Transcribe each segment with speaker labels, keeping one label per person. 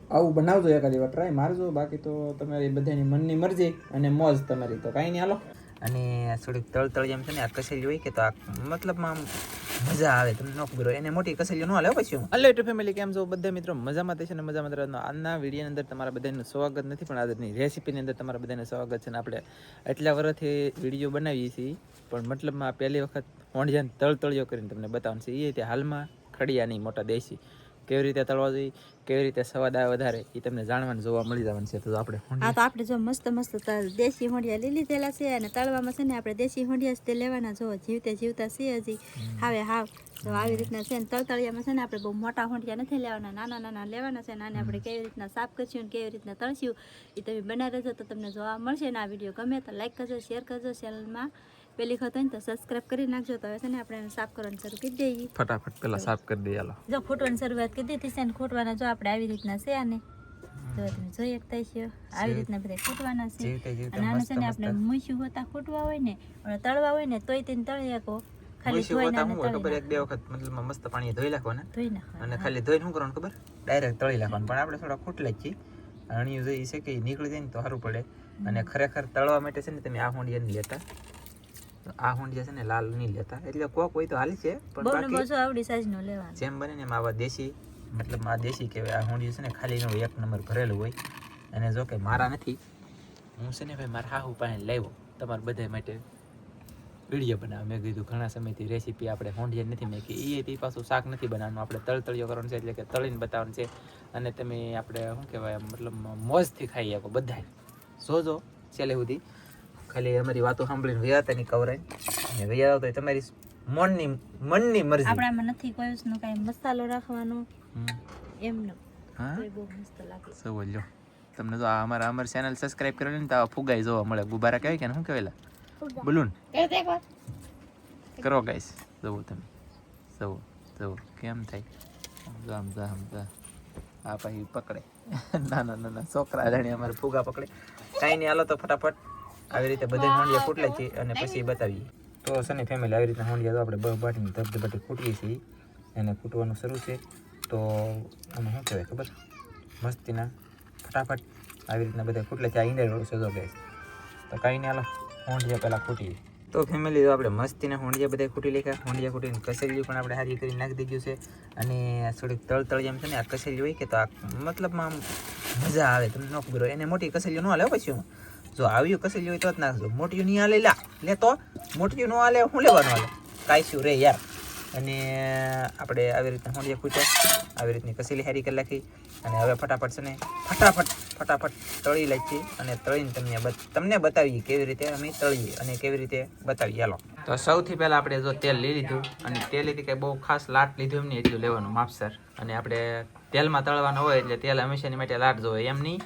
Speaker 1: આવું બનાવજો એકાદી વાર ટ્રાય મારજો. બાકી તો તમારી બધાની મનની મરજી અને મોજ તમારી, તો કાંઈ નહીં હાલો. અને થોડીક તળતળી એમ છે ને આ કસેલી હોય કે તો આ મતલબમાં મજા આવે. તમને ન ખબર હોય એને મોટી કસેલી ન હાલે પછી. હલો યુટ્યુબ ફેમિલી, કેમ છો બધા મિત્રો? મજામાં થશે ને મજામાં રહેવાનો. આજના વિડીયોની અંદર તમારા બધાનું સ્વાગત નથી, પણ આજની રેસીપીની અંદર તમારા બધાનું સ્વાગત છે. ને આપણે એટલા વર્ષથી વિડીયો બનાવીએ છીએ, પણ મતલબમાં પહેલી વખત હોંડિયાને તળતળીઓ કરીને તમને બતાવવાનું છે. એ રીતે હાલમાં ખડિયાની મોટા દેશી કેવી રીતે તળવા જોઈએ, કેવી રીતે સ્વાદ આવે વધારે, એ તમને જાણવાનું જોવા મળી જવાનું છે. તો આપણે જો મસ્ત દેશી હોંડિયા લઈ લીધેલા છે, અને તળવામાં છે ને આપણે દેશી હોંડિયા જ લેવાના. જો જીવતા છે હજી હવે હાવ તો આવી રીતના છે. ને તળતળિયામાં છે ને આપણે બહુ મોટા હોંડિયા નથી લેવાના, નાના લેવાના છે. નાને આપણે કેવી રીતના સાફ કરશું ને કેવી રીતના તળશું એ તમે બનાવી રહેજો, તો તમને જોવા મળશે. ને આ વિડીયો ગમે તો લાઈક કરજો, શેર કરજો. ચેનલમાં પેલી વખત હોય ને તો સબસ્ક્રાઇબ કરી નાખજો. તો હવે છે ને આપણે સાફ કરવાનું શરૂ કરી દઈએ. ફટાફટ પેલા સાફ કરી દઈએ. હાલો જો ખૂટવાની શરૂઆત કરી દીધી છે. ને ખૂટવાના જો આપણે આવી રીતના છે, આને જો તમે જોઈ શકતા છો આવી રીતના બધા ખૂટવાના છે. અને આને છે ને આપણે મૂછ્યું હોતા ખૂટવા હોય ને, તળવા હોય ને તોય તેને તળી શકો. ખાલી ધોઈને ખબર એક બે વખત મતલબ મસ્ત પાણી ધોઈ નાખવાના, અને ખાલી ધોઈને શું કરવાનું ખબર, ડાયરેક્ટ તળી નાખવાનું. પણ આપણે થોડા ખૂટલા જ છીએ, અણિયું જોઈએ છે કે નીકળી જાય ને તો સારું પડે. અને ખરેખર તળવા માટે છે ને તમે આ હોંડિયા નહીં લેતા, આ હોંડિયા છે ને લાલ નહીં લેતા. એટલે કોક હોય તો હાલી છે, પણ બાકી આવડી સાઈઝનો લેવાનો. જેમ બને ને એમ આવા દેશી, મતલબ આ દેશી કહેવાય. આ હોંડિયું છે ને ખાલી નો એક નંબર ભરેલું હોય. અને જો કે મારા નથી, હું છે ને ભાઈ મારા હાહુ પાસે લાવ્યો તમારા બધા માટે વિડીયો બનાવ. મેં કીધું ઘણા સમયથી રેસીપી આપણે હોંડિયા નથી મેકી, એ પાછું શાક નથી બનાવવાનું, આપણે તળતળીઓ કરવાનું છે, એટલે કે તળીને બતાવવાનું છે. અને તમે આપણે શું કહેવાય મતલબ મોજથી ખાઈ શકો બધા. જોજો છેલ્લે સુધી, ખાલી અમારી વાતો સાંભળીને વૈયાતાની કવરાય અને વૈયા તો તમારી મનની મરજી. આપણામાં નથી કોઈ વસ્તુનો કાંઈ મસાલો રાખવાનો એમનો. હા બહુ મસ્ત લાગે. સૌ લ્યો તમને જો અમારી ચેનલ સબસ્ક્રાઇબ કરેલી ને તો ફુગાઈ જોવા મળે. ગુબારા કહેવાય કે શું કહેવાય, બલૂન કરો ગાઈસ. જુઓ તમે, જુઓ કેમ થાય. આમ આ પછી પકડે નાના છોકરા જાણે અમારે ફુગા પકડે. કાંઈ નહીં હાલો તો ફટાફટ આવી રીતે બધા હોંડિયા ફૂટલે છે અને પછી બતાવીએ. તો છે ને ફેમિલી આવી રીતના હોંડિયા તો આપણે બાટીને ધબધબાટી ફૂટીએ છીએ. એને ફૂટવાનું શરૂ છે. તો આમાં શું કહેવાય ખબર, મસ્તીના ફટાફટ આવી રીતના બધા ફૂટલે છે. આ ઈંડા છે જો ગાઈસ. તો કાંઈ નહીં હાલો હોંડિયા પહેલાં ફૂટીએ. તો ફેમિલી તો આપણે મસ્તીના હોંડિયા બધા ફૂટી લેખ્યા. હોંડિયા ફૂટીને કસેલી પણ આપણે હારી કરી નાખી દીધું છે. અને થોડીક તળતળી એમ છે ને આ કસેલી હોય કે તો આ મતલબમાં મજા આવે. તમને ન ખબર હોય એને મોટી કસેલીઓ ન હાલે પછી. હું જો આવ્યું કસેલી હોય તો જ નાખજો, મોટી નહીં હાલે. લે તો મોટી ન હાલે, શું લેવાનું હાલે કાંઈ શું રે યાર. અને આપણે આવી રીતના હોંડિયા ફૂટ્યા, આવી રીતની કસેલી હારી કરી નાખી. અને હવે ફટાફટ છે ને ફટાફટ તળી લઈએ. અને તળીને તમને બતાવીએ કેવી રીતે અમે તળીએ અને કેવી રીતે બતાવીએ. હાલો તો સૌથી પહેલાં આપણે જો તેલ લઈ લીધું, અને તેલ લીધી કંઈ બહુ ખાસ લાટ લીધું એમ નહીં, એટલું લેવાનું માપસર. અને આપણે તેલમાં તળવાનું હોય એટલે તેલ હંમેશાની માટે લાટ જોવે, એમ નહીં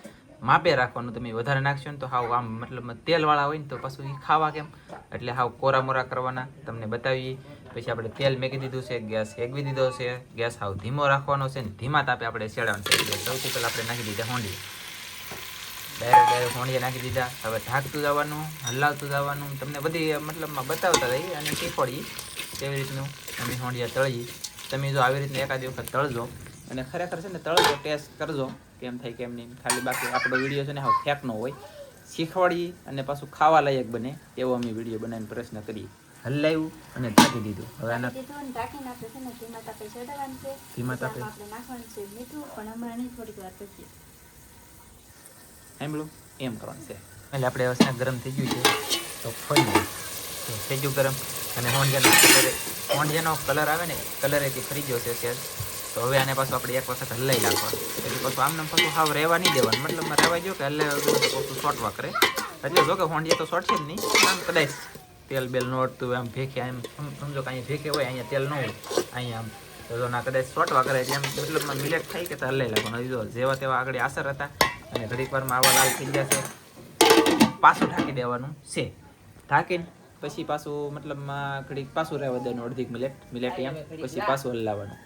Speaker 1: માપે રાખવાનું. તમે વધારે નાખશો ને તો હાવ આમ મતલબ તેલવાળા હોય ને તો પાછું એ ખાવા કેમ, એટલે હાવ કોરા મોરા કરવાના. તમને બતાવીએ. પછી આપણે તેલ મેકી દીધું છે, ગેસ એકવી દીધો છે. ગેસ હાવ ધીમો રાખવાનો છે ને ધીમા તાપે આપણે શેડવાનું છે. સૌથી પહેલાં આપણે નાખી દીધા હોંડિયા, ડાયરેક્ટ હોંડિયા નાખી દીધા. હવે ઢાંકતું જવાનું, હલાવતું જવાનું. તમને બધી મતલબમાં બતાવતા રહીએ અને શીખવાડીએ કેવી રીતનું અમે હોંડિયા તળીએ. તમે જો આવી રીતના એકાદી વખત તળજો, અને ખરેખર છે ને તળજો, ટેસ્ટ કરજો કેમ થાય કેમ નહીં. ખાલી બાકી આપણો વિડીયો છે ને હાવ ફેંકનો હોય, શીખવાડીએ અને પાછું ખાવા લાયક બને એવો અમે વિડીયો બનાવીને પ્રશ્ન કરીએ. હલાવ્યું અને ઢાંકી દીધું. હવે આના ધીમા તાપે સાંભળું એમ કરવાનું છે. એટલે આપણે હવે ગરમ થઈ ગયું છે તો ફરી થઈ ગયું ગરમ. અને હોંડિયાનો કલર આવે ને, કલર એથી ફરી ગયો છે સેજ. તો હવે આને પાછું આપણે એક વખત હલાવી નાખવાનું. એટલે પાછું આમને પાછું હાવ રહેવા નહીં દેવાનું. મતલબમાં રહેવા જો કે હલાવ્યું પાછું શોર્ટવા કરે. એટલે જો કે હોંડિયા તો શોર્ટ છે જ નહીં, આમ કદાચ તેલ બેલ ન અડતું હોય, આમ ભેખે એમ સમજો કે અહીંયા ભેખે હોય, અહીંયા તેલ ન હોય, અહીંયા આમ તો ના કદાચ શોર્ટવા કરે. એટલે એમ મતલબમાં મિલેટ થાય કે તો હલાવી નાખવાનું. જો જેવા તેવા આગળ આસર હતા, અને ઘડીક વારમાં આવા લાલ થઈ ગયા છે. પાછું ઢાંકી દેવાનું છે. ઢાંકીને પછી પાછું મતલબમાં ઘડીક પાછું રહેવા દેવાનું, અડધી મિલેટ એમ. પછી પાછું હલાવવાનું.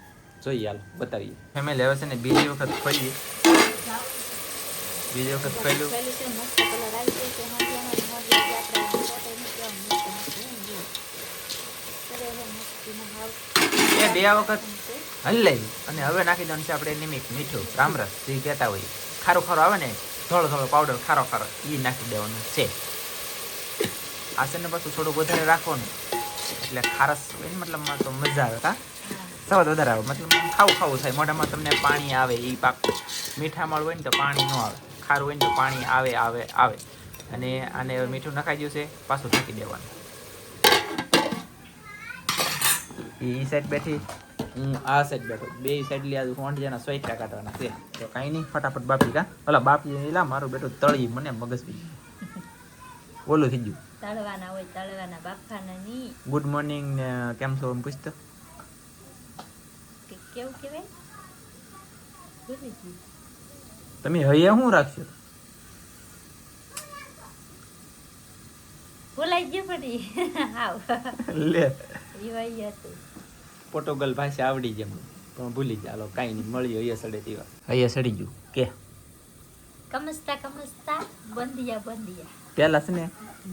Speaker 1: જોઈએ હાલ બતાવીએ. ફેમિલી હવે છે ને બીજી વખત ખોલીએ. ખોલ્યું બે વખત હલાવી અને હવે નાખી દેવાનું છે આપણે નિમિક મીઠું રામરસ જે કહેતા હોય ખારો ખારો આવે ને થોડો થોડો પાવડર ખારો ખારો એ નાખી દેવાનું છે. આ છે ને પાછું થોડુંક વધારે રાખવાનું એટલે ખારસ હોય ને મતલબમાં તો મજા આવે. હા સ્વાદ વધારે આવે મતલબ ખાવું થાય મોઢામાં તમને પાણી આવે એ પાક. મીઠા માળ હોય ને તો પાણી ન આવે, ખારું હોય ને તો પાણી આવે. અને આને મીઠું નખાઈ ગયું છે પાછું ઢાંકી દેવાનું. એ સાઈડ બેઠી હું આ સાઈડ બેઠો, બે સાઈડ લી આજુ 8 જણા સ્વાઈટા કાઢવાના છે. તો કાંઈ નહીં ફટાફટ બાપી કા ઓલા બાપી એલા મારું બેઠું તળી મને મગજ પી ઓલું થઈ ગયું.
Speaker 2: તળવાના હોય તળવાના બાફાના નહીં.
Speaker 1: ગુડ મોર્નિંગ ને કેમ છો એમ પૂછતો
Speaker 2: કેવું કહેવાય ભૂલી ગઈ.
Speaker 1: તમે હૈયા શું રાખશો?
Speaker 2: ભૂલાઈ ગયું પડી હાવ
Speaker 1: લે
Speaker 2: ઈ હતું
Speaker 1: પોર્ટુગલ ભાષા આવડી જેમ પણ ભૂલી ચાલો કાંઈ નહીં મળ્યો હૈયા સડે તેવા હૈયા સડી ગયું કે
Speaker 2: કમસ્તા બંધિયા
Speaker 1: પેલા છે ને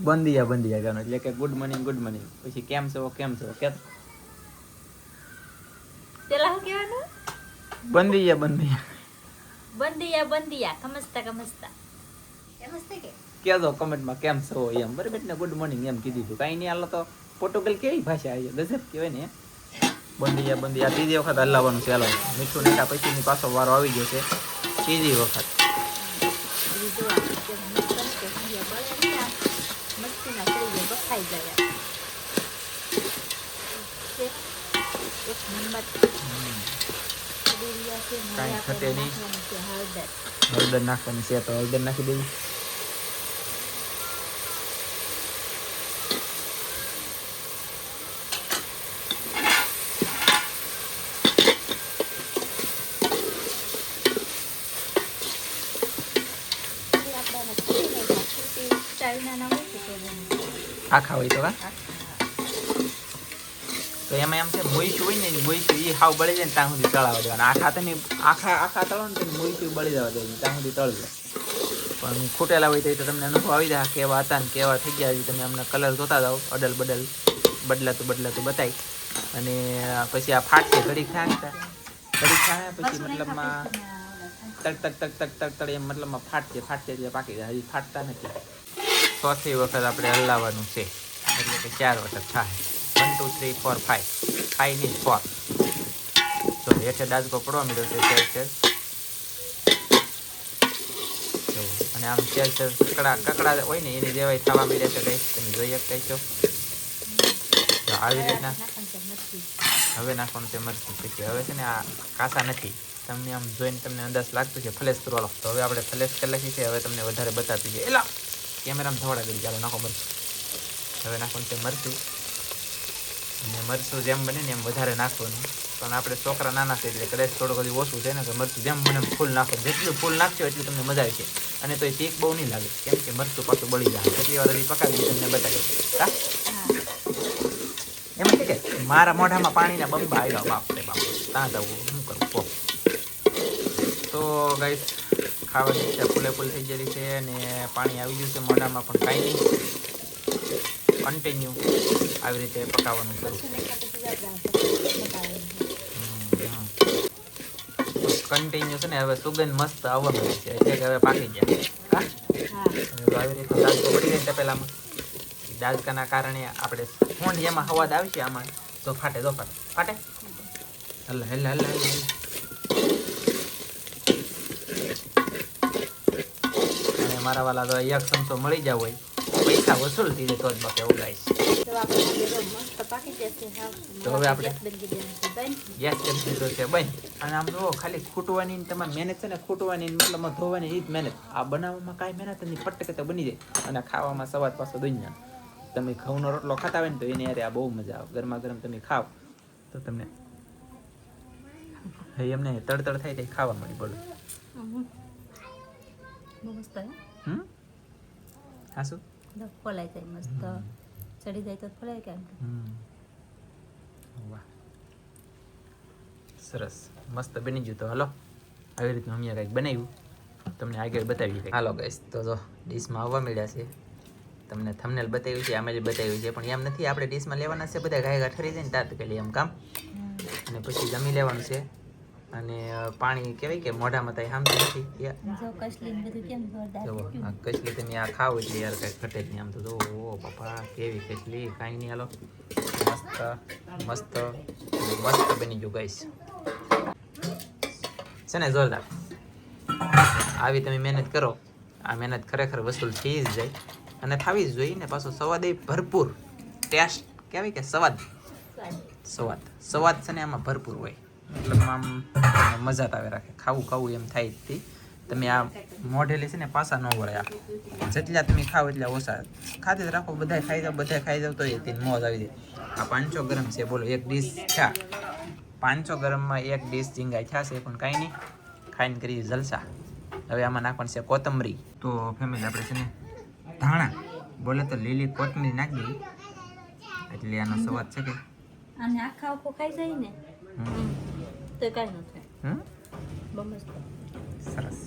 Speaker 1: બંધિયા કહેવાનું એટલે કે ગુડ મોર્નિંગ પછી કેમ છો કે
Speaker 2: પેલા શું કહેવાનું? બંધિયા કમસ્તા કે
Speaker 1: કહેજો કમેન્ટમાં કેમ છો એમ બરાબર ને ગુડ મોર્નિંગ એમ કીધું હતું. કાંઈ નહીં હાલો તો પોર્ટુગલ કેવી ભાષા આવી ગજબ કહેવાય ને બંધિયા ત્રીજી વખત હલાવવાનું છે. હાલો મીઠું નાખ્યા પછી પાછો વારો આવી ગયો છે ત્રીજી વખત. કાંઈ ખટે નહીં. હળદર નાખવાની છે તો હળદર નાખી દેવી. આખા હોય તો તો એમાં એમ છે મોઈશું હોય ને મોઈશું એ હાવ બળી જાય ને ત્યાં સુધી તળાવવા દેવાના. આખા તમે આખા તળો ને મોઈશું બળી જવા દેવાનું ત્યાં સુધી તળજો. પણ ખૂટેલા હોય તો તમને અનુભવ આવી જાય કેવા હતા ને કેવા થઈ ગયા. તમે અમને કલર જોતા જાઓ બદલાતું બતાવી. અને પછી આ ફાટશે ઘડી ખાય પછી મતલબમાં તક એમ મતલબમાં ફાટશે એટલે પાકી જાય. હજી ફાટતા નથી. ચોથી વખત આપણે હલાવવાનું છે એટલે કે 4 વખત થાય. 1 2 3 4 5 નહીં 4. તો હેઠે દાજકો પડવા મળ્યો છે સેર. અને આમ સેર કકડા હોય ને એની જેવાય થવા મળ્યા છે કઈ તમે જોઈ શકતા છો. તો આવી રીતના હવે નાખવાનું છે મરચું. પછી હવે છે ને આ કાસા નથી તમને આમ જોઈને તમને અંદાજ લાગતું છે ફ્લેશ કરવાનો. તો હવે આપણે ફ્લેશ કરી નાખી છે. હવે તમને વધારે બતાવતી છે એલા કેમેરામાં ધોળા કરી ચાલો નાખો મરચું. હવે નાખવાનું છે મરચું. અને મરચું જેમ બને ને એમ વધારે નાખવાનું. પણ આપણે છોકરા નાના છે એટલે કદાચ થોડું બધું ઓછું છે ને તો મરચું જેમ બને ફૂલ નાખો. જેટલું ફૂલ નાખશો એટલું તમને મજા આવશે. અને તો એ તીખ બહુ નહીં લાગે કેમ કે મરચું પાછું બળી જાય. કેટલી વાર હજી પકાવી તમને બતાવી એમ છે કે મારા મોઢામાં પાણીના બંબા આવ્યા બાપ ત્યાં જવું શું કરું કહો. તો ગાઈસ ખાવાની ઈચ્છા ફૂલ થઈ ગયેલી છે અને પાણી આવી ગયું છે મોઢામાં પણ કાંઈ નહીં. કન્ટિન્યુ આવી રીતે પકાવવાનું શરૂ. કન્ટિન્યુ છે ને હવે સુગંધ મસ્ત આવવા મળી છે એટલે કે હવે પાકી ગયા. આવી રીતે દાજકો પડી જાય તપેલામાં. દાજકાના કારણે આપણે હોંડ જેમાં હવાદ આવશે આમાં તો ફાટે હલ્લા અને મારા વાલા તો 1 ચમચો મળી જાવ હોય પૈસા વસૂલ થઈ જાય તો જ બાપે ઉગાઈશ. તો હવે આપણે ગેસ કરી દીધો છે બંધ. અને આમ જુઓ ખાલી ખૂટવાની તમારે મહેનત છે ને ખૂટવાની મતલબમાં ધોવાની એ જ મહેનત. આ બનાવવામાં કાંઈ મહેનત નહીં પટકે તો બની જાય. અને ખાવામાં સવાદ પાછો દુનિયા. તમે ઘઉંનો રોટલો ખાતા હોય ને તો એને યાર આ બહુ મજા આવે. ગરમા ગરમ તમે ખાવ તો તમને એમને તડતડ થાય તો ખાવા મળી બોલો. હા શું
Speaker 2: ફોલાઈ જાય મસ્ત ચડી જાય તો ફોલાય કેમ.
Speaker 1: વાહ સરસ મસ્ત બની ગયું. તો હાલો આવી રીતનું અમે કંઈક બનાવ્યું તમને આગળ બતાવી. હાલો ગાઈસ તો જો ડીશમાં આવવા મળ્યા છે. તમને થંબનેલ બતાવ્યું છે આમે જ બતાવ્યું છે પણ એમ નથી આપણે ડીશમાં લેવાના છે બધા ઘાય ઠરી જાય ને તાત કે એમ કામ અને પછી જમી લેવાનું છે. અને પાણી કહેવાય કે મોઢામાં થાય હામતું નથી.
Speaker 2: જો કસલી ને બધું કેમ જોરદાર
Speaker 1: જુઓ
Speaker 2: થયું.
Speaker 1: આ કચલી તમે આ ખાવ એટલે યાર કાંઈ ઘટે જ નહીં. આમ તો જુઓ ઓ પપ્પા કેવી કચલી, કાંઈ નહીં. હાલો મસ્ત મસ્ત મસ્ત બની ગયું ગાઈસ છે ને, જોરદાર. આવી તમે મહેનત કરો, આ મહેનત ખરેખર વસૂલ થઈ જ જાય અને થવી જ જોઈએ ને. પાછો સ્વાદ એ ભરપૂર, ટેસ્ટ કહેવાય કે સ્વાદ છે ને આમાં ભરપૂર હોય. મતલબ આમ મજા આવે રાખે, ખાવું એમ થાય જ તે. તમે આ મોઢેલી છે ને પાછા ન વળે. આ જેટલા તમે ખાવ એટલા ઓછા ખાતે જ રાખો. બધા ખાઈ જાવ તો એ તેને મોજ આવી જાય. આ 500 ગ્રામ છે, બોલો એક ડીશ થયા. 500 ગ્રામમાં એક ડીશ ઝીંગા થયા છે, પણ કાંઈ નહીં, ખાઈને કરી જલસા. હવે આમાં નાખવાનું છે કોથમરી. તો ફેમિલી આપણે છે ને ધાણા બોલે તો લીલી કોથમરી નાખી દઈએ એટલે આનો સ્વાદ છે કે
Speaker 2: અને આખા આખો ખાઈ જાય ને તો કાંઈ ન થાય. બહુ મસ્ત
Speaker 1: સરસ.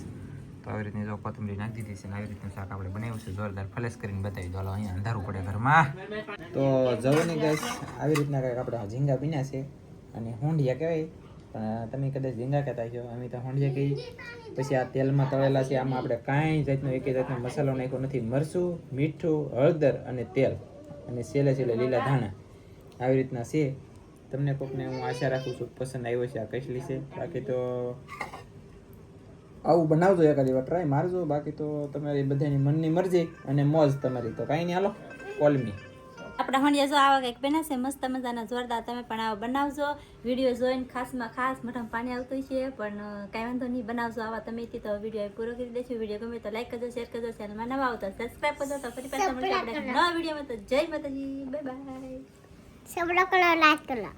Speaker 1: તો આવી રીતની જો કોથમરી નાખી દીધી છે ને આવી રીતનું શાક આપણે બનાવ્યું છે જોરદાર. ફ્લેશ કરીને બતાવી દો. અહીંયા અંધારું પડે ઘરમાં. તો જવાની ગાઈસ આવી રીતના કંઈક આપણે ઝીંગા પીના છે અને હોંડિયા કહેવાય, પણ તમે કદાચ ઝીંગા કહેતા છો, અમે તો હોંડિયા કહીએ. પછી આ તેલમાં તળેલા છે. આમાં આપણે કાંઈ જાતનો એક જાતનો મસાલો નાખ્યો નથી. મરચું, મીઠું, હળદર અને તેલ અને છેલ્લે લીલા ધાણા આવી રીતના છે. તમને કોકને હું આશા રાખું છું પસંદ આવ્યો છે આ કચલી છે. બાકી તો આવું બનાવજો, એકાદી વાર ટ્રાય મારજો. બાકી તો તમારી બધાની મનની મરજી અને મોજ તમારી. તો કાંઈ નહીં, હાલો કોલમી.
Speaker 2: આપણા હંડિયા જો આવા કંઈક બને છે મસ્ત મજાના જોરદાર. તમે પણ આવા બનાવજો. વિડીયો જોઈને ખાસમાં ખાસ મોઢામાં પાણી આવતું છે, પણ કાંઈ વાંધો નહીં, બનાવજો આવા તમે. તો વિડીયો પૂરો કરી દેજો. વિડીયો ગમે તો લાઈક કરજો, શેર કરજો. ચેનલમાં નવા આવતા સબસ્ક્રાઈબ કરજો. તો ફરી પાછા મળીએ આપણે નવા વિડીયોમાં. તો જય માતાજી, બાય બાય.
Speaker 3: સબડા કલર લાઈક કરો.